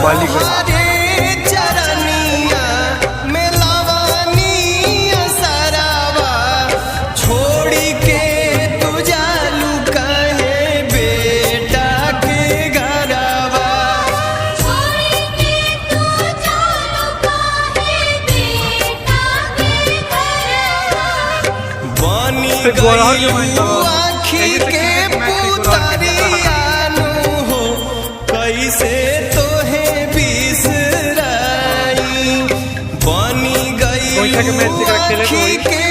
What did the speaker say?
वाली को चरनिया में लवनिया सरावा छोड़ी के तू जालू कहे बेटा के घरवा छोड़ी के तू जालू कहे बेटा के घरवा बनी गई आँखी के पुतरियानु हो कैसे तोहे बिसराई बनी गई आँखी के